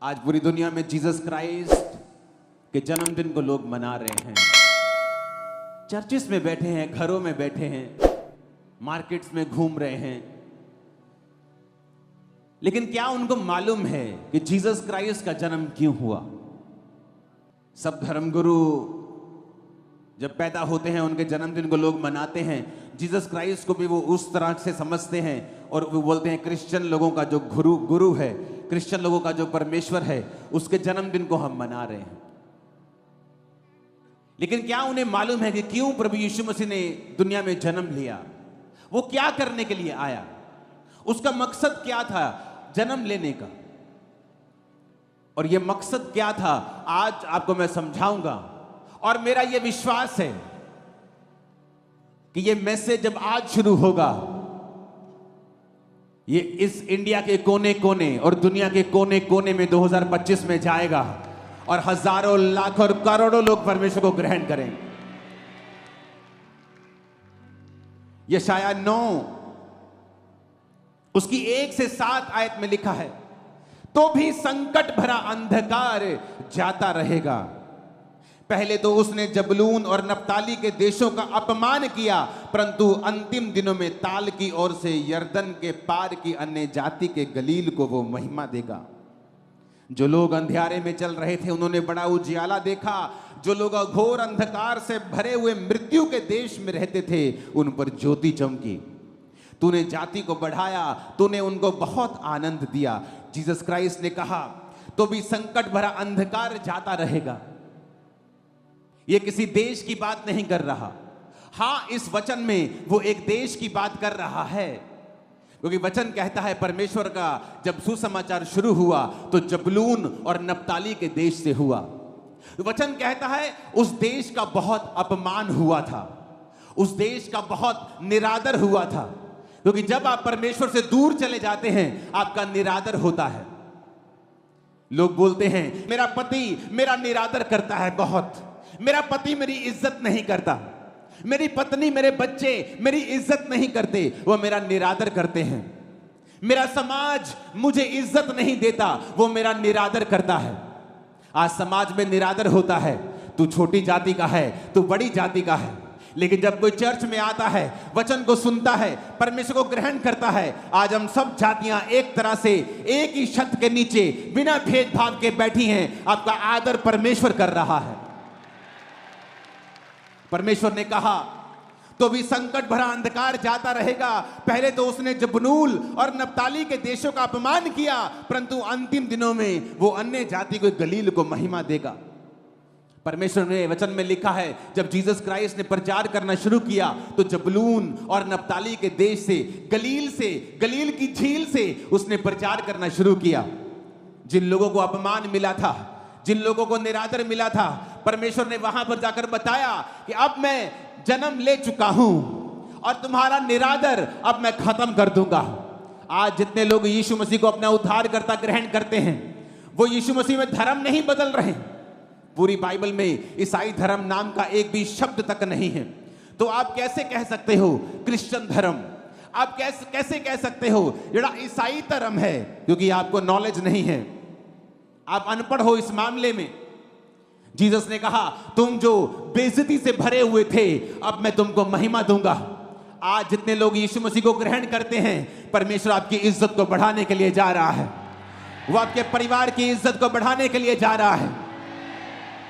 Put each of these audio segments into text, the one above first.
आज पूरी दुनिया में जीसस क्राइस्ट के जन्मदिन को लोग मना रहे हैं। चर्चिस में बैठे हैं, घरों में बैठे हैं, मार्केट्स में घूम रहे हैं। लेकिन क्या उनको मालूम है कि जीसस क्राइस्ट का जन्म क्यों हुआ? सब धर्मगुरु जब पैदा होते हैं उनके जन्मदिन को लोग मनाते हैं। जीसस क्राइस्ट को भी वो उस तरह से समझते हैं और वो बोलते हैं क्रिश्चियन लोगों का जो गुरु है, क्रिश्चियन लोगों का जो परमेश्वर है, उसके जन्मदिन को हम मना रहे हैं। लेकिन क्या उन्हें मालूम है कि क्यों प्रभु यीशु मसीह ने दुनिया में जन्म लिया? वो क्या करने के लिए आया? उसका मकसद क्या था जन्म लेने का? और ये मकसद क्या था आज आपको मैं समझाऊंगा। और मेरा ये विश्वास है कि ये मैसेज जब आज शुरू होगा, ये इस इंडिया के कोने कोने और दुनिया के कोने कोने में 2025 में जाएगा और हजारों लाखों और करोड़ों लोग परमेश्वर को ग्रहण करेंगे। यशाया 9 उसकी 1 से 7 आयत में लिखा है, तो भी संकट भरा अंधकार जाता रहेगा। पहले तो उसने जबलून और नप्ताली के देशों का अपमान किया, परंतु अंतिम दिनों में ताल की ओर से यरदन के पार की अन्य जाति के गलील को वो महिमा देगा। जो लोग अंधियारे में चल रहे थे उन्होंने बड़ा उजियाला देखा। जो लोग घोर अंधकार से भरे हुए मृत्यु के देश में रहते थे उन पर ज्योति चमकी। तूने जाति को बढ़ाया, तूने उनको बहुत आनंद दिया। जीसस क्राइस्ट ने कहा, तो भी संकट भरा अंधकार जाता रहेगा। यह किसी देश की बात नहीं कर रहा। हां, इस वचन में वो एक देश की बात कर रहा है, क्योंकि वचन कहता है परमेश्वर का जब सुसमाचार शुरू हुआ तो जबलून और नप्ताली के देश से हुआ। वचन कहता है उस देश का बहुत अपमान हुआ था, उस देश का बहुत निरादर हुआ था, क्योंकि जब आप परमेश्वर से दूर चले जाते हैं आपका निरादर होता है। लोग बोलते हैं मेरा पति मेरा निरादर करता है बहुत, मेरा पति मेरी इज्जत नहीं करता, मेरी पत्नी मेरे बच्चे मेरी इज्जत नहीं करते, वो मेरा निरादर करते हैं। मेरा समाज मुझे इज्जत नहीं देता, वो मेरा निरादर करता है। आज समाज में निरादर होता है, तू छोटी जाति का है, तू बड़ी जाति का है। लेकिन जब कोई चर्च में आता है, वचन को सुनता है, परमेश्वर को ग्रहण करता है, आज हम सब जातियां एक तरह से एक ही छत के नीचे बिना भेदभाव के बैठी हैं। आपका आदर परमेश्वर कर रहा है। परमेश्वर ने कहा, तो भी संकट भरा अंधकार जाता रहेगा। पहले तो उसने जबलून और नप्ताली के देशों का अपमान किया, परंतु अंतिम दिनों में वो अन्य जाति को गलील को महिमा देगा। परमेश्वर ने वचन में लिखा है, जब जीसस क्राइस्ट ने प्रचार करना शुरू किया तो जबलून और नप्ताली के देश से, गलील की झील से उसने प्रचार करना शुरू किया। जिन लोगों को अपमान मिला था, जिन लोगों को निरादर मिला था, परमेश्वर ने वहां पर जाकर बताया कि अब मैं जन्म ले चुका हूं और तुम्हारा निरादर अब मैं खत्म कर दूंगा। आज जितने लोग यीशु मसीह को अपना उद्धारकर्ता ग्रहण करते हैं, वो यीशु मसीह में धर्म नहीं बदल रहे। पूरी बाइबल में ईसाई धर्म नाम का एक भी शब्द तक नहीं है। तो आप कैसे कह सकते हो क्रिश्चियन धर्म? आप कैसे कह सकते हो जड़ा ईसाई धर्म है? क्योंकि आपको नॉलेज नहीं है, आप अनपढ़ हो इस मामले में। जीसस ने कहा, तुम जो बेइज्जती से भरे हुए थे अब मैं तुमको महिमा दूंगा। आज जितने लोग यीशु मसीह को ग्रहण करते हैं, परमेश्वर आपकी इज्जत को बढ़ाने के लिए जा रहा है। वो आपके परिवार की इज्जत को बढ़ाने के लिए जा रहा है।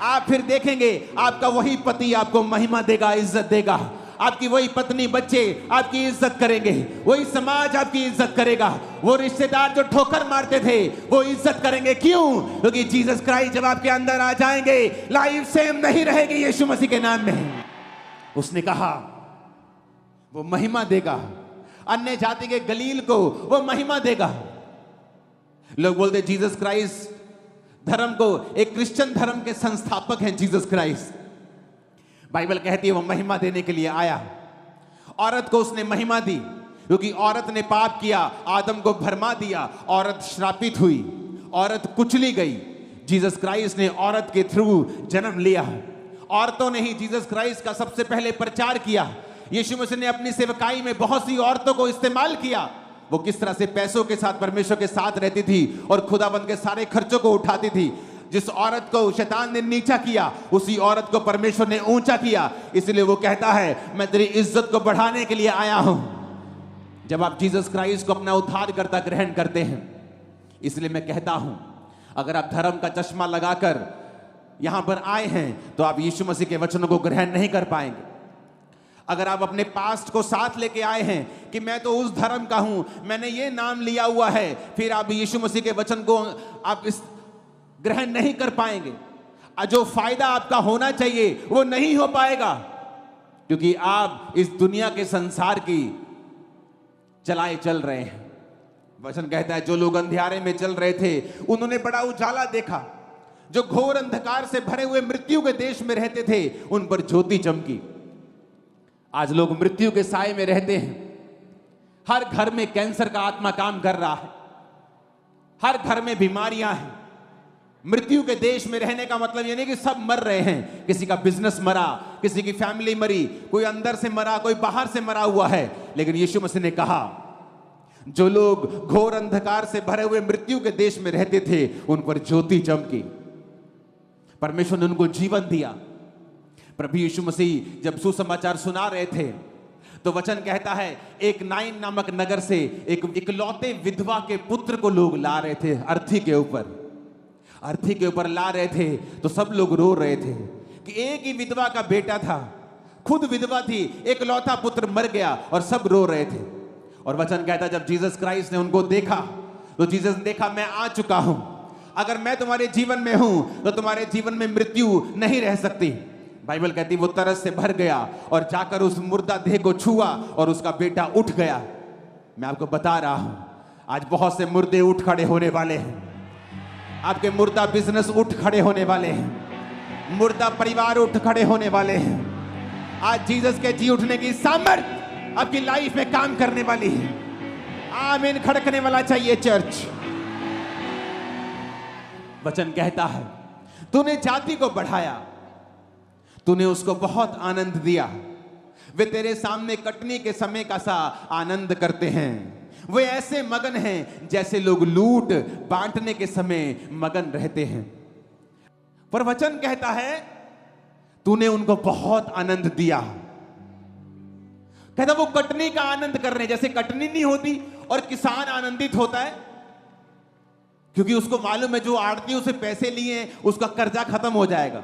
आप फिर देखेंगे आपका वही पति आपको महिमा देगा, इज्जत देगा। आपकी वही पत्नी बच्चे आपकी इज्जत करेंगे, वही समाज आपकी इज्जत करेगा। वो रिश्तेदार जो ठोकर मारते थे वो इज्जत करेंगे। क्यों? क्योंकि जीसस क्राइस्ट जब आपके अंदर आ जाएंगे, लाइफ सेम नहीं रहेगी यीशु मसीह के नाम में। उसने कहा वो महिमा देगा, अन्य जाति के गलील को वो महिमा देगा। लोग बोलते जीसस क्राइस्ट धर्म को, एक क्रिश्चियन धर्म के संस्थापक हैं जीसस क्राइस्ट। बाइबल कहती है वो महिमा देने के लिए आया। औरत को उसने महिमा दी, क्योंकि औरत ने पाप किया, आदम को भरमा दिया, औरत श्रापित हुई, औरत कुचली गई। जीसस क्राइस्ट ने औरत के थ्रू जन्म लिया। औरतों ने ही जीसस क्राइस्ट का सबसे पहले प्रचार किया। यीशु मसीह ने अपनी सेवकाई में बहुत सी औरतों को इस्तेमाल किया। वो किस तरह से पैसों के साथ परमेश्वर के साथ रहती थी और खुदाबंद के सारे खर्चों को उठाती थी। जिस औरत को शैतान ने नीचा किया, उसी औरत को परमेश्वर ने ऊंचा किया। इसलिए वो कहता है, मैं तेरी इज्जत को बढ़ाने के लिए आया हूं। जब आप जीसस क्राइस्ट को अपना उद्धारकर्ता ग्रहण करते हैं, इसलिए मैं कहता हूं, अगर आप धर्म का चश्मा लगाकर यहां पर आए हैं तो आप यीशु मसीह के वचनों को ग्रहण नहीं कर पाएंगे। अगर आप अपने पास्ट को साथ लेके आए हैं कि मैं तो उस धर्म का हूं, मैंने ये नाम लिया हुआ है, फिर आप यीशु मसीह के वचन को आप इस ग्रहण नहीं कर पाएंगे। जो फायदा आपका होना चाहिए वो नहीं हो पाएगा, क्योंकि आप इस दुनिया के संसार की चलाए चल रहे हैं। वचन कहता है, जो लोग अंधियारे में चल रहे थे उन्होंने बड़ा उजाला देखा। जो घोर अंधकार से भरे हुए मृत्यु के देश में रहते थे, उन पर ज्योति चमकी। आज लोग मृत्यु के साए में रहते हैं। हर घर में कैंसर का आत्मा काम कर रहा है, हर घर में बीमारियां हैं। मृत्यु के देश में रहने का मतलब ये नहीं कि सब मर रहे हैं। किसी का बिजनेस मरा, किसी की फैमिली मरी, कोई अंदर से मरा, कोई बाहर से मरा हुआ है। लेकिन यीशु मसीह ने कहा, जो लोग घोर अंधकार से भरे हुए मृत्यु के देश में रहते थे, उन पर ज्योति चमकी। परमेश्वर ने उनको जीवन दिया। प्रभु यीशु मसीह जब सुसमाचार सुना रहे थे तो वचन कहता है, एक नाइन नामक नगर से एक इकलौते विधवा के पुत्र को लोग ला रहे थे। अर्थी के ऊपर ला रहे थे तो सब लोग रो रहे थे कि एक ही विधवा का बेटा था, खुद विधवा थी, इकलौता पुत्र मर गया और सब रो रहे थे। और वचन कहता है, जब जीसस क्राइस्ट ने उनको देखा तो जीसस ने देखा, मैं आ चुका हूं। अगर मैं तुम्हारे जीवन में हूं तो तुम्हारे जीवन में मृत्यु नहीं रह सकती। बाइबल कहती वो तरस से भर गया और जाकर उस मुर्दा देह को छुआ और उसका बेटा उठ गया। मैं आपको बता रहा हूं, आज बहुत से मुर्दे उठ खड़े होने वाले हैं। आपके मुर्दा बिजनेस उठ खड़े होने वाले हैं, मुर्दा परिवार उठ खड़े होने वाले हैं। आज जीसस के जी उठने की सामर्थ आपकी लाइफ में काम करने वाली है। आमीन खड़कने वाला चाहिए चर्च। वचन कहता है, तूने जाति को बढ़ाया, तूने उसको बहुत आनंद दिया। वे तेरे सामने कटनी के समय का सा आनंद करते हैं। वे ऐसे मगन हैं जैसे लोग लूट बांटने के समय मगन रहते हैं। पर वचन कहता है, तूने उनको बहुत आनंद दिया। कहता वो कटनी का आनंद कर रहे हैं। जैसे कटनी नहीं होती और किसान आनंदित होता है, क्योंकि उसको मालूम है जो आड़ती उसे पैसे लिए उसका कर्जा खत्म हो जाएगा।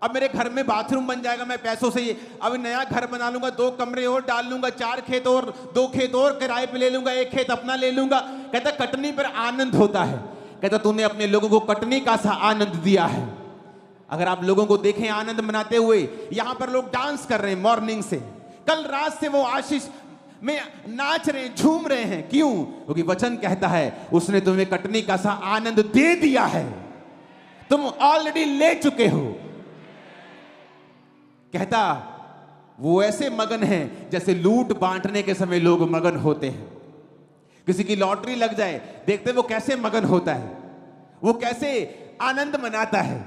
अब मेरे घर में बाथरूम बन जाएगा, मैं पैसों से अब नया घर बना लूंगा, 2 कमरे और डाल लूंगा, 4 खेत और 2 खेत और किराए पे ले लूंगा, 1 खेत अपना ले लूंगा। कहता कटनी पर आनंद होता है। कहता तूने अपने लोगों को कटनी का सा आनंद दिया है। अगर आप लोगों को देखें आनंद मनाते हुए, यहां पर लोग डांस कर रहे हैं मॉर्निंग से, कल रात से वो आशीष में नाच रहे हैं, झूम रहे हैं। क्यों? क्योंकि वचन कहता है उसने तुम्हें कटनी का सा आनंद दे दिया है, तुम ऑलरेडी ले चुके हो। कहता वो ऐसे मगन हैं जैसे लूट बांटने के समय लोग मगन होते हैं। किसी की लॉटरी लग जाए, देखते वो कैसे मगन होता है, वो कैसे आनंद मनाता है।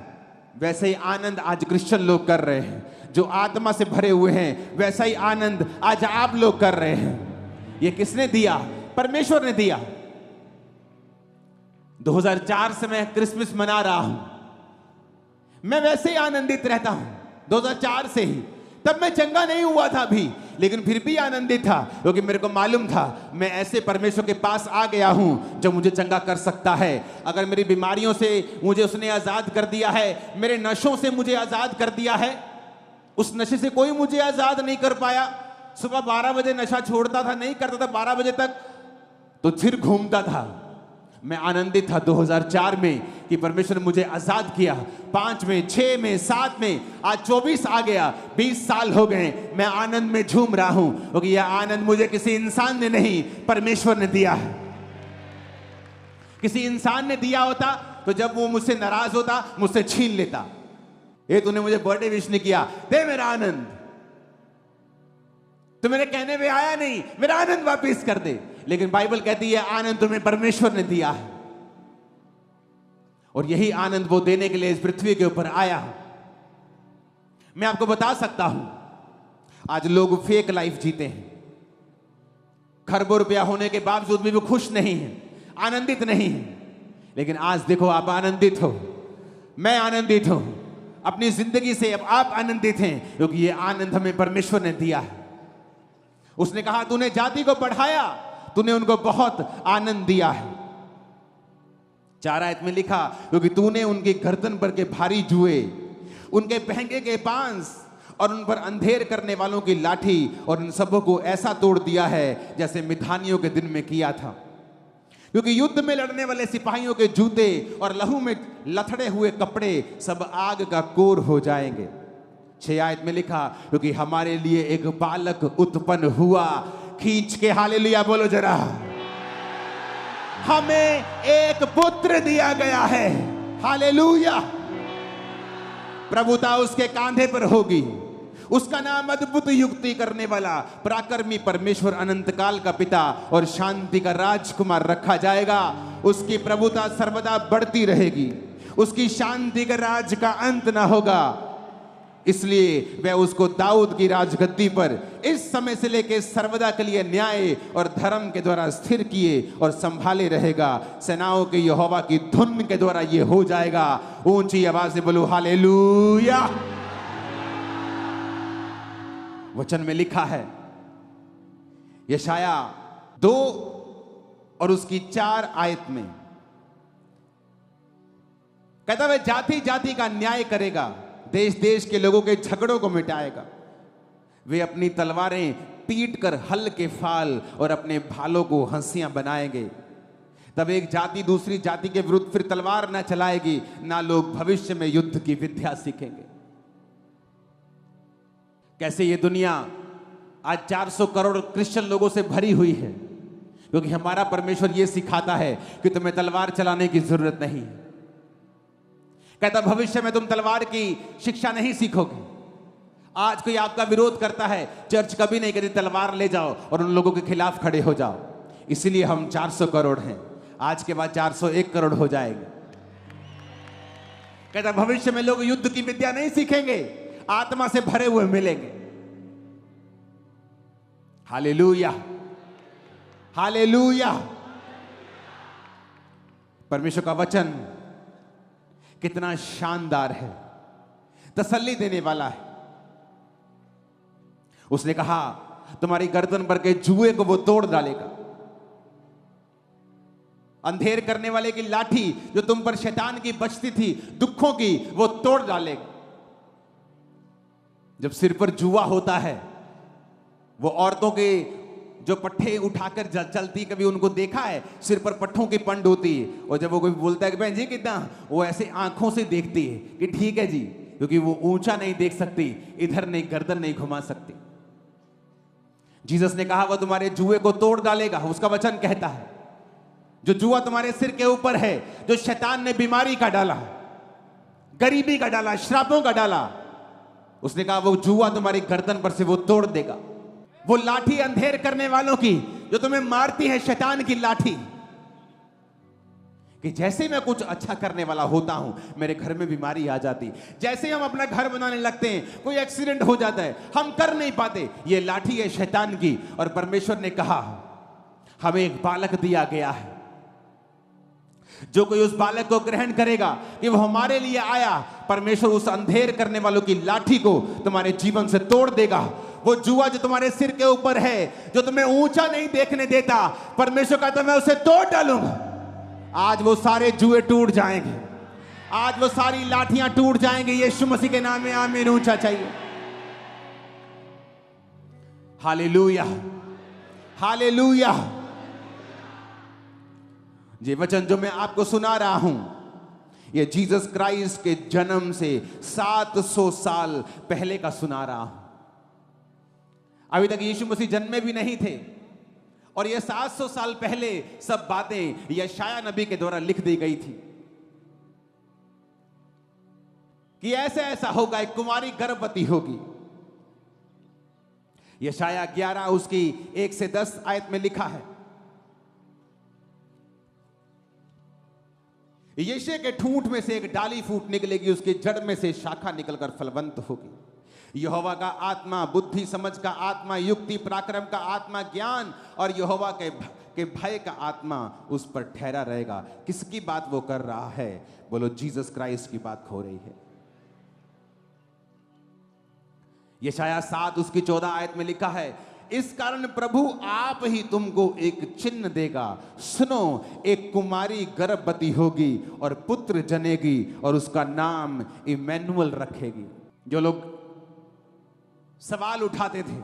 वैसे ही आनंद आज क्रिश्चियन लोग कर रहे हैं। जो आत्मा से भरे हुए हैं, वैसा ही आनंद आज आप लोग कर रहे हैं। ये किसने दिया? परमेश्वर ने दिया। 2004 से मैं क्रिसमस मना रहा हूं, मैं वैसे ही आनंदित रहता हूं। 2004 से ही, तब मैं चंगा नहीं हुआ था अभी, लेकिन फिर भी आनंदित था, क्योंकि मेरे को मालूम था मैं ऐसे परमेश्वर के पास आ गया हूं जो मुझे चंगा कर सकता है। अगर मेरी बीमारियों से मुझे उसने आजाद कर दिया है, मेरे नशों से मुझे आजाद कर दिया है, उस नशे से कोई मुझे आजाद नहीं कर पाया। सुबह 12 बजे नशा छोड़ता था, नहीं करता था 12 बजे तक, तो फिर घूमता था। मैं आनंदित था 2004 में कि परमेश्वर ने मुझे आजाद किया। 5 में, 6 में, 7 में, आज 24 आ गया, 20 साल हो गए, मैं आनंद में झूम रहा हूं, क्योंकि यह आनंद मुझे किसी इंसान ने नहीं, परमेश्वर ने दिया है। किसी इंसान ने दिया होता तो जब वो मुझसे नाराज होता, मुझसे छीन लेता। ये तूने मुझे बर्थडे विश नहीं किया, दे मेरा आनंद, तो मेरे कहने में आया नहीं, मेरा आनंद वापस कर दे। लेकिन बाइबल कहती है आनंद तुम्हें परमेश्वर ने दिया है, और यही आनंद वो देने के लिए इस पृथ्वी के ऊपर आया। मैं आपको बता सकता हूं, आज लोग फेक लाइफ जीते हैं। खरबों रुपया होने के बावजूद भी वो खुश नहीं है, आनंदित नहीं है। लेकिन आज देखो आप आनंदित हो, मैं आनंदित हूं, अपनी जिंदगी से अब आप आनंदित हैं, क्योंकि ये आनंद हमें परमेश्वर ने दिया है। उसने कहा तूने जाति को बढ़ाया, तूने उनको बहुत आनंद दिया है। 4 आयत में लिखा, क्योंकि तूने उनकी गर्दन पर के भारी जुए, उनके पहंगे के बांस और उन पर अंधेर करने वालों की लाठी और उन सबों को ऐसा तोड़ दिया है जैसे मिधानियों के दिन में किया था। क्योंकि युद्ध में लड़ने वाले सिपाहियों के जूते और लहू में लथड़े हुए कपड़े सब आग का कोर हो जाएंगे। 6 आयत में लिखा, क्योंकि हमारे लिए एक बालक उत्पन्न हुआ। खींच के हालेलुया बोलो जरा। हमें एक पुत्र दिया गया है, हालेलुया। प्रभुता उसके कांधे पर होगी, उसका नाम अद्भुत युक्ति करने वाला, पराक्रमी परमेश्वर, अनंत काल का पिता और शांति का राजकुमार रखा जाएगा। उसकी प्रभुता सर्वदा बढ़ती रहेगी, उसकी शांति का राज का अंत ना होगा। इसलिए वह उसको दाऊद की राजगद्दी पर इस समय से लेकर सर्वदा के लिए न्याय और धर्म के द्वारा स्थिर किए और संभाले रहेगा। सेनाओं के यहोवा की धुन के द्वारा ये हो जाएगा। ऊंची आवाज से बोलो हालेलुया। वचन में लिखा है, यशाया 2 और उसकी 4 आयत में कहता है, जाति जाति का न्याय करेगा, देश देश के लोगों के झगड़ों को मिटाएगा। वे अपनी तलवारें पीट कर हल के फाल और अपने भालों को हंसियां बनाएंगे। तब एक जाति दूसरी जाति के विरुद्ध फिर तलवार ना चलाएगी, ना लोग भविष्य में युद्ध की विद्या सीखेंगे। कैसे ये दुनिया आज 400 करोड़ क्रिश्चियन लोगों से भरी हुई है, क्योंकि हमारा परमेश्वर ये सिखाता है कि तुम्हें तलवार चलाने की जरूरत नहीं। कहता भविष्य में तुम तलवार की शिक्षा नहीं सीखोगे। आज कोई आपका विरोध करता है, चर्च कभी नहीं कहती तलवार ले जाओ और उन लोगों के खिलाफ खड़े हो जाओ। इसीलिए हम 400 करोड़ हैं, आज के बाद 401 करोड़ हो जाएंगे। कहता भविष्य में लोग युद्ध की विद्या नहीं सीखेंगे, आत्मा से भरे हुए मिलेंगे। Hallelujah, hallelujah. परमेश्वर का वचन कितना शानदार है, तसल्ली देने वाला है। उसने कहा तुम्हारी गर्दन पर के जुए को वो तोड़ डालेगा, अंधेर करने वाले की लाठी जो तुम पर शैतान की बचती थी दुखों की, वो तोड़ डालेगा। जब सिर पर जुआ होता है, वो औरतों के जो पट्टे उठाकर चलती, कभी उनको देखा है? सिर पर पट्टों की पंड होती है, और जब वो कोई बोलता है कि बहन जी कितना, वो ऐसे आंखों से देखती है कि ठीक है जी, क्योंकि वो ऊंचा नहीं देख सकती, इधर नहीं, गर्दन नहीं घुमा सकती। जीसस ने कहा वो तुम्हारे जुए को तोड़ डालेगा। उसका वचन कहता है जो जुआ तुम्हारे सिर के ऊपर है, जो शैतान ने बीमारी का डाला, गरीबी का डाला, श्रापों का डाला, उसने कहा वो जुआ तुम्हारी गर्दन पर से वो तोड़ देगा। वो लाठी अंधेर करने वालों की जो तुम्हें मारती है, शैतान की लाठी, कि जैसे मैं कुछ अच्छा करने वाला होता हूं मेरे घर में बीमारी आ जाती। जैसे हम अपना घर बनाने लगते हैं, कोई एक्सीडेंट हो जाता है, हम कर नहीं पाते, ये लाठी है शैतान की। और परमेश्वर ने कहा हमें एक बालक दिया गया है, जो कोई उस बालक को ग्रहण करेगा कि वो हमारे लिए आया, परमेश्वर उस अंधेर करने वालों की लाठी को तुम्हारे जीवन से तोड़ देगा। वो जुआ जो तुम्हारे सिर के ऊपर है, जो तुम्हें ऊंचा नहीं देखने देता, परमेश्वर कहता मैं उसे तोड़ डालूंगा। आज वो सारे जुए टूट जाएंगे, आज वो सारी लाठियां टूट जाएंगी। यीशु मसीह के नाम में आमीन। ऊंचा चाहिए। Hallelujah, hallelujah. ये वचन जो मैं आपको सुना रहा हूं, ये जीसस क्राइस्ट के जन्म से 700 साल पहले का सुना रहा हूं। अभी तक यीशु मसीह जन्मे भी नहीं थे, और ये 700 साल पहले सब बातें यशाया नबी के द्वारा लिख दी गई थी कि ऐसा ऐसा होगा, एक कुमारी गर्भवती होगी। यशाया 11 उसकी 1 से 10 आयत में लिखा है, यीशे के ठूंठ में से एक डाली फूट निकलेगी, उसके जड़ में से शाखा निकलकर फलवंत होगी। यहोवा का आत्मा बुद्धि समझ का आत्मा, युक्ति पराक्रम का आत्मा, ज्ञान और यहोवा के भय का आत्मा उस पर ठहरा रहेगा। किसकी बात वो कर रहा है? बोलो, जीसस क्राइस्ट की बात हो रही है। यशायाह 7 उसकी 14 आयत में लिखा है, इस कारण प्रभु आप ही तुमको एक चिन्ह देगा, सुनो, एक कुमारी गर्भवती होगी और पुत्र जनेगी और उसका नाम इमैनुअल रखेगी। जो लोग सवाल उठाते थे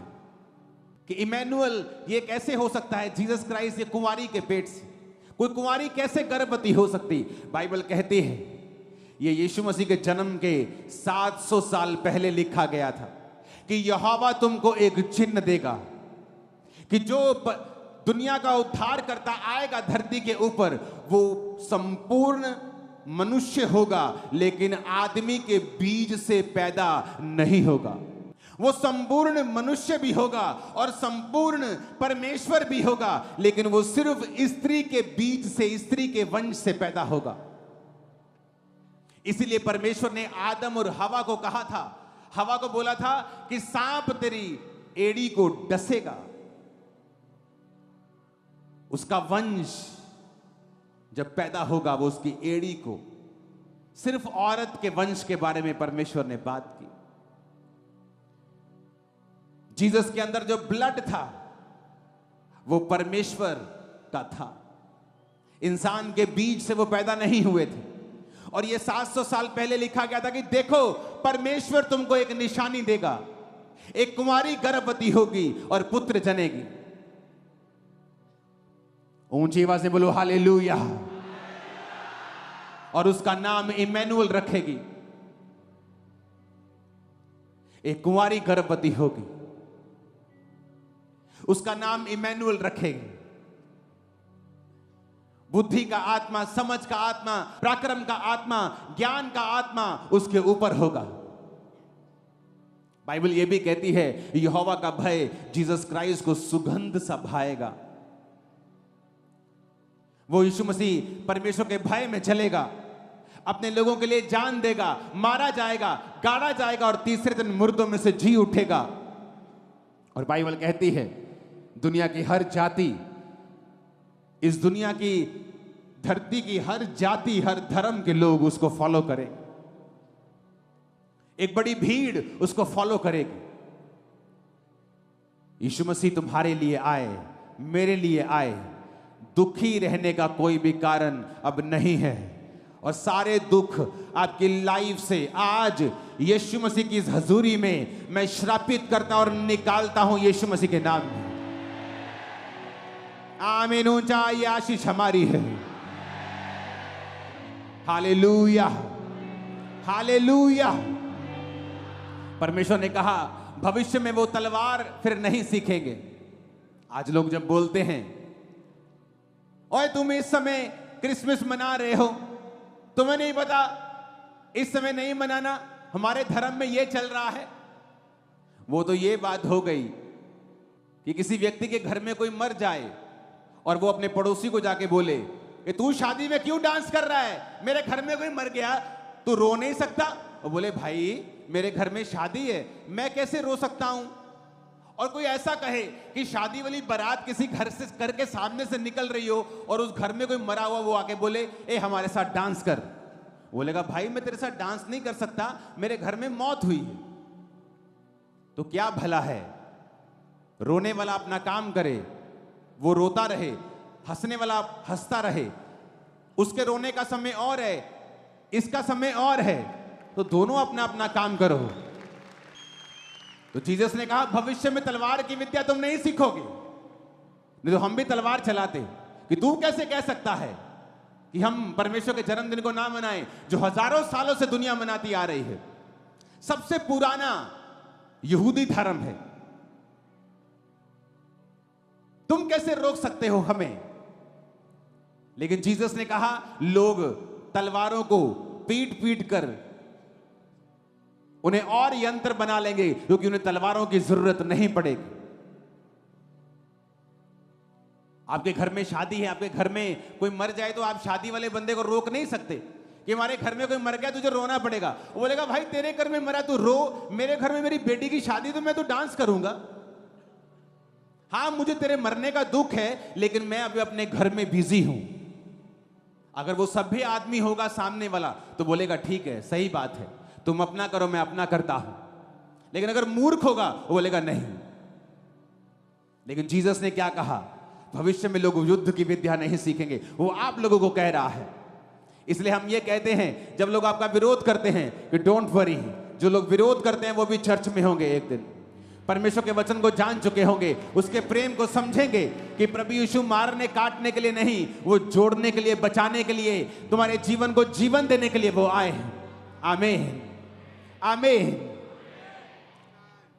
कि इमैनुअल ये कैसे हो सकता है, जीसस क्राइस्ट ये कुंवारी के पेट से, कोई कुंवारी कैसे गर्भवती हो सकती? बाइबल कहती है ये यीशु मसीह के जन्म के 700 साल पहले लिखा गया था कि यहोवा तुमको एक चिन्ह देगा कि जो दुनिया का उद्धार करता आएगा धरती के ऊपर, वो संपूर्ण मनुष्य होगा लेकिन आदमी के बीज से पैदा नहीं होगा। वो संपूर्ण मनुष्य भी होगा और संपूर्ण परमेश्वर भी होगा, लेकिन वो सिर्फ स्त्री के बीज से, स्त्री के वंश से पैदा होगा। इसीलिए परमेश्वर ने आदम और हवा को कहा था, हवा को बोला था कि सांप तेरी एड़ी को डसेगा। उसका वंश जब पैदा होगा वो उसकी एड़ी को, सिर्फ औरत के वंश के बारे में परमेश्वर ने बात की। जीसस के अंदर जो ब्लड था वो परमेश्वर का था, इंसान के बीज से वो पैदा नहीं हुए थे। और ये 700 साल पहले लिखा गया था कि देखो परमेश्वर तुमको एक निशानी देगा, एक कुंवारी गर्भवती होगी और पुत्र जनेगी। ऊंची आवाज से बोलो हालेलुया। और उसका नाम इमैनुअल रखेगी। एक कुंवारी गर्भवती होगी, उसका नाम इमैनुअल रखेगी। बुद्धि का आत्मा, समझ का आत्मा, पराक्रम का आत्मा, ज्ञान का आत्मा उसके ऊपर होगा। बाइबल यह भी कहती है यहोवा का भय जीसस क्राइस्ट को सुगंध सा भाएगा। वो यीशु मसीह परमेश्वर के भय में चलेगा, अपने लोगों के लिए जान देगा, मारा जाएगा, गाड़ा जाएगा और तीसरे दिन मुर्दों में से जी उठेगा। और बाइबल कहती है दुनिया की हर जाति, इस दुनिया की धरती की हर जाति, हर धर्म के लोग उसको फॉलो करें। एक बड़ी भीड़ उसको फॉलो करेगी। यीशु मसीह तुम्हारे लिए आए, मेरे लिए आए। दुखी रहने का कोई भी कारण अब नहीं है और सारे दुख आपकी लाइफ से आज यीशु मसीह की इस हजूरी में मैं श्रापित करता और निकालता हूं यीशु मसीह के नाम में। आमीन। ऊंचा ये आशीष हमारी है। Hallelujah, hallelujah. परमेश्वर ने कहा भविष्य में वो तलवार फिर नहीं सीखेंगे। आज लोग जब बोलते हैं ओए तुम इस समय क्रिसमस मना रहे हो, तुम्हें नहीं पता इस समय नहीं मनाना, हमारे धर्म में ये चल रहा है। वो तो ये बात हो गई कि किसी व्यक्ति के घर में कोई मर जाए और वो अपने पड़ोसी को जाके बोले कि तू शादी में क्यों डांस कर रहा है, मेरे घर में कोई मर गया, तू रो नहीं सकता? और बोले भाई मेरे घर में शादी है, मैं कैसे रो सकता हूं? और कोई ऐसा कहे कि शादी वाली बारात किसी घर के सामने से निकल रही हो और उस घर में कोई मरा हुआ, वो आके बोले ए हमारे साथ डांस कर। बोलेगा भाई मैं तेरे साथ डांस नहीं कर सकता, मेरे घर में मौत हुई है। तो क्या भला है, रोने वाला अपना काम करे, वो रोता रहे, हंसने वाला हंसता रहे। उसके रोने का समय और है, इसका समय और है, तो दोनों अपना अपना काम करो। तो जीसस ने कहा भविष्य में तलवार की विद्या तुम नहीं सीखोगे। नहीं तो हम भी तलवार चलाते कि तू कैसे कह सकता है कि हम परमेश्वर के जन्मदिन को ना मनाएं जो हजारों सालों से दुनिया मनाती आ रही है। सबसे पुराना यहूदी धर्म है, तुम कैसे रोक सकते हो हमें? लेकिन जीसस ने कहा लोग तलवारों को पीट पीट कर उन्हें और यंत्र बना लेंगे क्योंकि उन्हें तलवारों की जरूरत नहीं पड़ेगी। आपके घर में शादी है, आपके घर में कोई मर जाए तो आप शादी वाले बंदे को रोक नहीं सकते कि हमारे घर में कोई मर गया तुझे रोना पड़ेगा। वो बोलेगा भाई तेरे घर में मरा तू रो, मेरे घर में मेरी बेटी की शादी तो मैं तो डांस करूंगा। हाँ मुझे तेरे मरने का दुख है, लेकिन मैं अभी अपने घर में बिजी हूं। अगर वो सभ्य आदमी होगा सामने वाला तो बोलेगा ठीक है, सही बात है, तुम अपना करो मैं अपना करता हूं। लेकिन अगर मूर्ख होगा वो बोलेगा नहीं। लेकिन जीसस ने क्या कहा, भविष्य में लोग युद्ध की विद्या नहीं सीखेंगे, वो आप लोगों को कह रहा है। इसलिए हम ये कहते हैं जब लोग आपका विरोध करते हैं कि डोंट वरी, जो लोग विरोध करते हैं वो भी चर्च में होंगे एक दिन, परमेश्वर के वचन को जान चुके होंगे, उसके प्रेम को समझेंगे कि प्रभु यीशु मारने काटने के लिए नहीं, वो जोड़ने के लिए, बचाने के लिए, तुम्हारे जीवन को जीवन देने के लिए वो आए हैं। आमीन आमीन।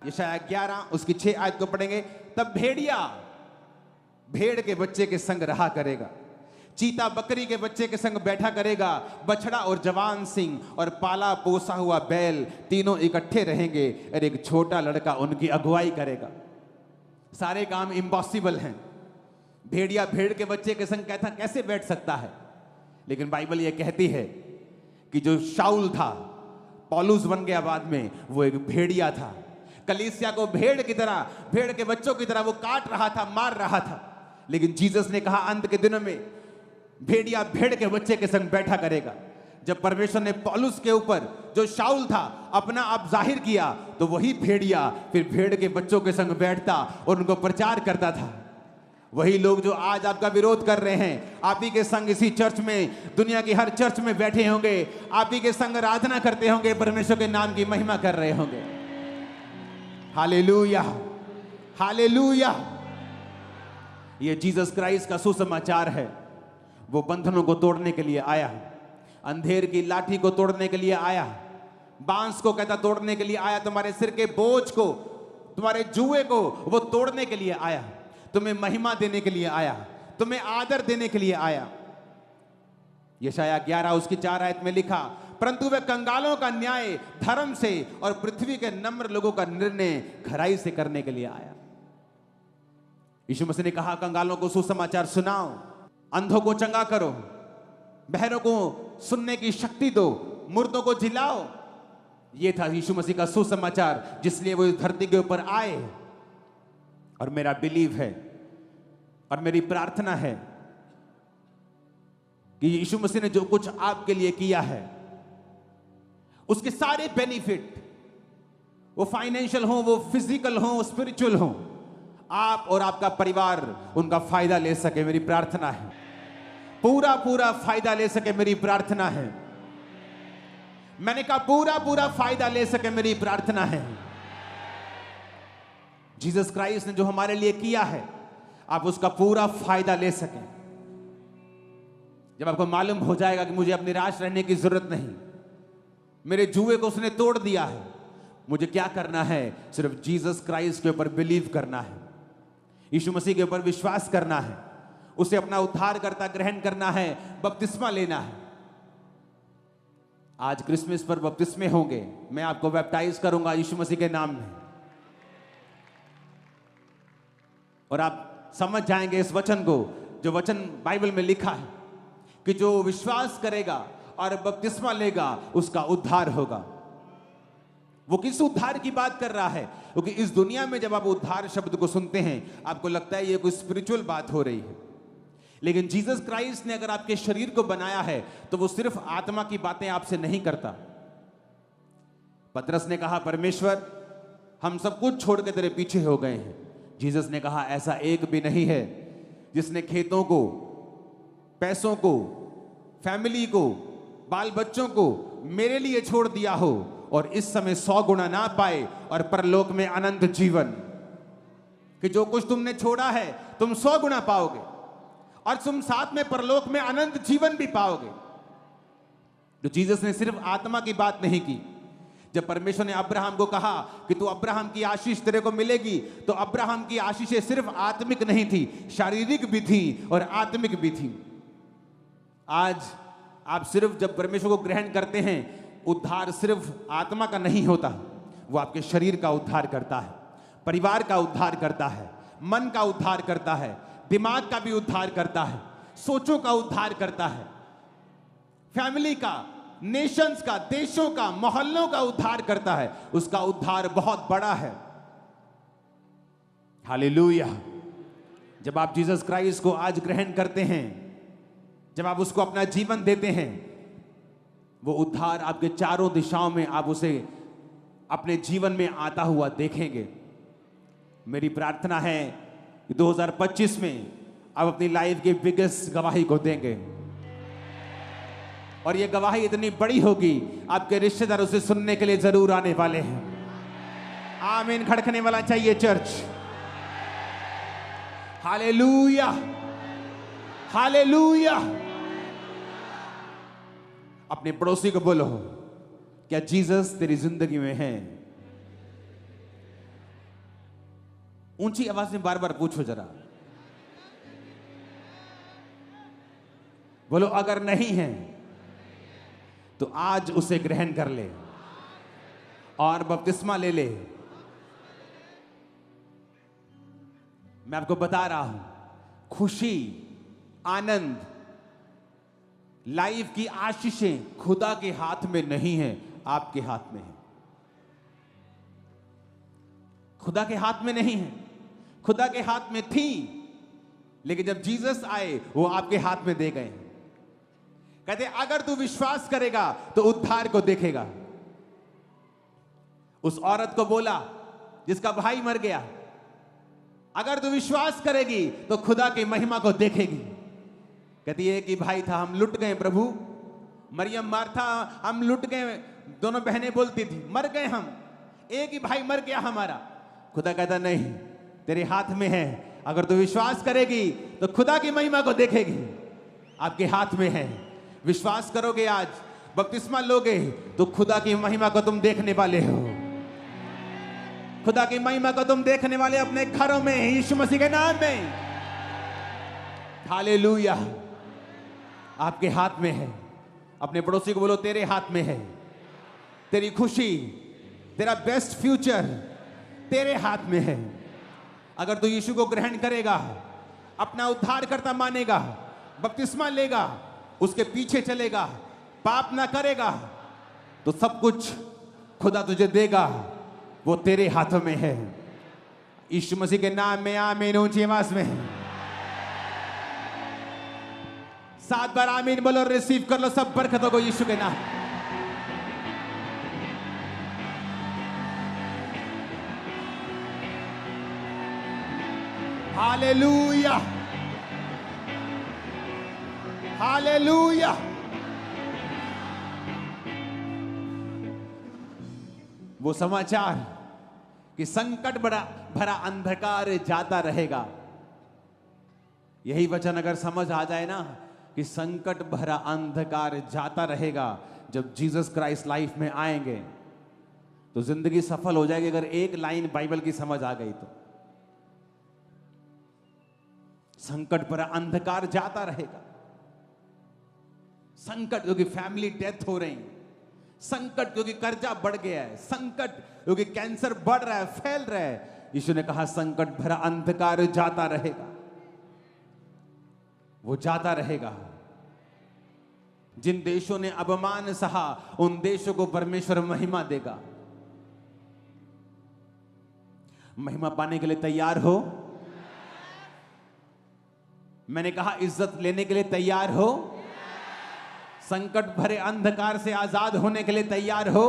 यशायाह 11 उसकी 6 आयत को पढ़ेंगे। तब भेड़िया भेड़ के बच्चे के संग रहा करेगा, चीता बकरी के बच्चे के संग बैठा करेगा, बछड़ा और जवान सिंह और पाला पोसा हुआ बैल तीनों इकट्ठे रहेंगे और एक छोटा लड़का उनकी अगुवाई करेगा। सारे काम इम्पॉसिबल हैं। भेड़िया भेड़ के बच्चे के संग कहता कैसे बैठ सकता है? लेकिन बाइबल ये कहती है कि जो शाऊल था, पौलुस बन गया बाद में, वो एक भेड़िया था। कलीसिया को भेड़ की तरह, भेड़ के बच्चों की तरह वो काट रहा था, मार रहा था। लेकिन जीसस ने कहा अंत के दिनों में भेड़िया भेड़ के बच्चे के संग बैठा करेगा। जब परमेश्वर ने पौलुस के ऊपर जो शाऊल था अपना आप जाहिर किया, तो वही भेड़िया फिर भेड़ के बच्चों के संग बैठता और उनको प्रचार करता था। वही लोग जो आज आपका विरोध कर रहे हैं, आप ही के संग इसी चर्च में, दुनिया की हर चर्च में बैठे होंगे, आप ही के संग आराधना करते होंगे, परमेश्वर के नाम की महिमा कर रहे होंगे। Hallelujah hallelujah. ये जीसस क्राइस्ट का सुसमाचार है। वो बंधनों को तोड़ने के लिए आया, अंधेर की लाठी को तोड़ने के लिए आया, बांस को कहता तोड़ने के लिए आया, तुम्हारे सिर के बोझ को, तुम्हारे जुए को वो तोड़ने के लिए आया, तुम्हें महिमा देने के लिए आया, तुम्हें आदर देने के लिए आया। यशायाह 11 उसकी 4 आयत में लिखा, परंतु वह कंगालों का न्याय धर्म से और पृथ्वी के नम्र लोगों का निर्णय खराई से करने के लिए आया। यीशु मसीह ने कहा कंगालों को सुसमाचार सुनाओ, अंधों को चंगा करो, बहरों को सुनने की शक्ति दो, मुर्दों को जिलाओ। यह था यीशु मसीह का सुसमाचार, जिसलिए वो इस धरती के ऊपर आए। और मेरा बिलीव है और मेरी प्रार्थना है कि यीशु मसीह ने जो कुछ आपके लिए किया है, उसके सारे बेनिफिट, वो फाइनेंशियल हो, वो फिजिकल हो, स्पिरिचुअल हो, आप और आपका परिवार उनका फायदा ले सके, मेरी प्रार्थना है। पूरा पूरा फायदा ले सके, मेरी प्रार्थना है। मैंने कहा पूरा पूरा फायदा ले सके, मेरी प्रार्थना है। जीसस क्राइस्ट ने जो हमारे लिए किया है, आप उसका पूरा फायदा ले सकें। जब आपको मालूम हो जाएगा कि मुझे अब निराश रहने की जरूरत नहीं, मेरे जुए को उसने तोड़ दिया है, मुझे क्या करना है? सिर्फ जीसस क्राइस्ट के ऊपर बिलीव करना है, यीशु मसीह के ऊपर विश्वास करना है, उसे अपना उद्धारकर्ता ग्रहण करना है, बपतिस्मा लेना है। आज क्रिसमस पर बपतिस्मे होंगे, मैं आपको बैप्टाइज करूंगा यीशु मसीह के नाम में, और आप समझ जाएंगे इस वचन को, जो वचन बाइबल में लिखा है कि जो विश्वास करेगा और बपतिस्मा लेगा उसका उद्धार होगा। वो किस उद्धार की बात कर रहा है? क्योंकि इस दुनिया में जब आप उद्धार शब्द को सुनते हैं, आपको लगता है ये कोई स्पिरिचुअल बात हो रही है। लेकिन जीसस क्राइस्ट ने अगर आपके शरीर को बनाया है, तो वो सिर्फ आत्मा की बातें आपसे नहीं करता। पतरस ने कहा परमेश्वर हम सब कुछ छोड़ के तेरे पीछे हो गए हैं। जीसस ने कहा ऐसा एक भी नहीं है जिसने खेतों को, पैसों को, फैमिली को, बाल बच्चों को मेरे लिए छोड़ दिया हो और इस समय 100 गुना ना पाए और परलोक में अनंत जीवन। कि जो कुछ तुमने छोड़ा है तुम 100 गुना पाओगे और तुम साथ में परलोक में अनंत जीवन भी पाओगे। तो जीसस ने सिर्फ आत्मा की बात नहीं की। जब परमेश्वर ने अब्राहम को कहा कि तू अब्राहम की आशीष तेरे को मिलेगी, तो अब्राहम की आशीषें सिर्फ आत्मिक नहीं थी, शारीरिक भी थी और आत्मिक भी थी। आज आप सिर्फ जब परमेश्वर को ग्रहण करते हैं, उद्धार सिर्फ आत्मा का नहीं होता, वो आपके शरीर का उद्धार करता है, परिवार का उद्धार करता है, मन का उद्धार करता है, दिमाग का भी उद्धार करता है, सोचों का उद्धार करता है, फैमिली का, नेशंस का, देशों का, मोहल्लों का उद्धार करता है, उसका उद्धार बहुत बड़ा है। हालेलुया। जब आप जीसस क्राइस्ट को आज ग्रहण करते हैं, जब आप उसको अपना जीवन देते हैं, वो उद्धार आपके चारों दिशाओं में आप उसे अपने जीवन में आता हुआ देखेंगे। मेरी प्रार्थना है कि 2025 में आप अपनी लाइफ की बिगेस्ट गवाही को देंगे, और ये गवाही इतनी बड़ी होगी, आपके रिश्तेदार उसे सुनने के लिए जरूर आने वाले हैं। आमीन खड़कने वाला चाहिए चर्च। Hallelujah, hallelujah. अपने पड़ोसी को बोलो, क्या जीसस तेरी जिंदगी में है? ऊंची आवाज में बार बार पूछो जरा। बोलो अगर नहीं है तो आज उसे ग्रहण कर ले और बपतिस्मा ले ले। मैं आपको बता रहा हूं, खुशी, आनंद, लाइफ की आशीषें खुदा के हाथ में नहीं है, आपके हाथ में है। खुदा के हाथ में नहीं है, खुदा के हाथ में थी, लेकिन जब जीसस आए वो आपके हाथ में दे गए। कहते अगर तू विश्वास करेगा तो उद्धार को देखेगा। उस औरत को बोला जिसका भाई मर गया, अगर तू विश्वास करेगी तो खुदा की महिमा को देखेगी। कहती है कि भाई था, हम लुट गए प्रभु। मरियम, मार्था, हम लुट गए। दोनों बहनें बोलती थी मर गए हम, एक ही भाई मर गया हमारा। खुदा कहता नहीं, तेरे हाथ में है। अगर तू विश्वास करेगी तो खुदा की महिमा को देखेगी। आपके हाथ में है। विश्वास करोगे, आज बपतिस्मा लोगे तो खुदा की महिमा को तुम देखने वाले हो। खुदा की महिमा को तुम देखने वाले अपने घरों में, यीशु मसीह के नाम में। हालेलुया। आपके हाथ में है। अपने पड़ोसी को बोलो तेरे हाथ में है। तेरी खुशी, तेरा बेस्ट फ्यूचर तेरे हाथ में है। अगर तू यीशु को ग्रहण करेगा, अपना उद्धार करता मानेगा, बपतिस्मा लेगा, उसके पीछे चलेगा, पाप ना करेगा, तो सब कुछ खुदा तुझे देगा। वो तेरे हाथों में है। यीशु मसीह के नाम में आमीन। ऊंची आवाज में 7 बार आमीन बोलो, रिसीव कर लो सब बरकतों को यीशु के नाम। Hallelujah, hallelujah. वो समाचार कि संकट भरा अंधकार जाता रहेगा, यही वचन अगर समझ आ जाए ना कि संकट भरा अंधकार जाता रहेगा, जब जीसस क्राइस्ट लाइफ में आएंगे तो जिंदगी सफल हो जाएगी। अगर एक लाइन बाइबल की समझ आ गई तो संकट भरा अंधकार जाता रहेगा। संकट क्योंकि फैमिली डेथ हो रही, संकट क्योंकि कर्जा बढ़ गया है, संकट क्योंकि कैंसर बढ़ रहा है, फैल रहा है। यीशु ने कहा संकट भरा अंधकार जाता रहेगा, वो जाता रहेगा। जिन देशों ने अपमान सहा, उन देशों को परमेश्वर महिमा देगा। महिमा पाने के लिए तैयार हो? मैंने कहा इज्जत लेने के लिए तैयार हो? संकट भरे अंधकार से आजाद होने के लिए तैयार हो?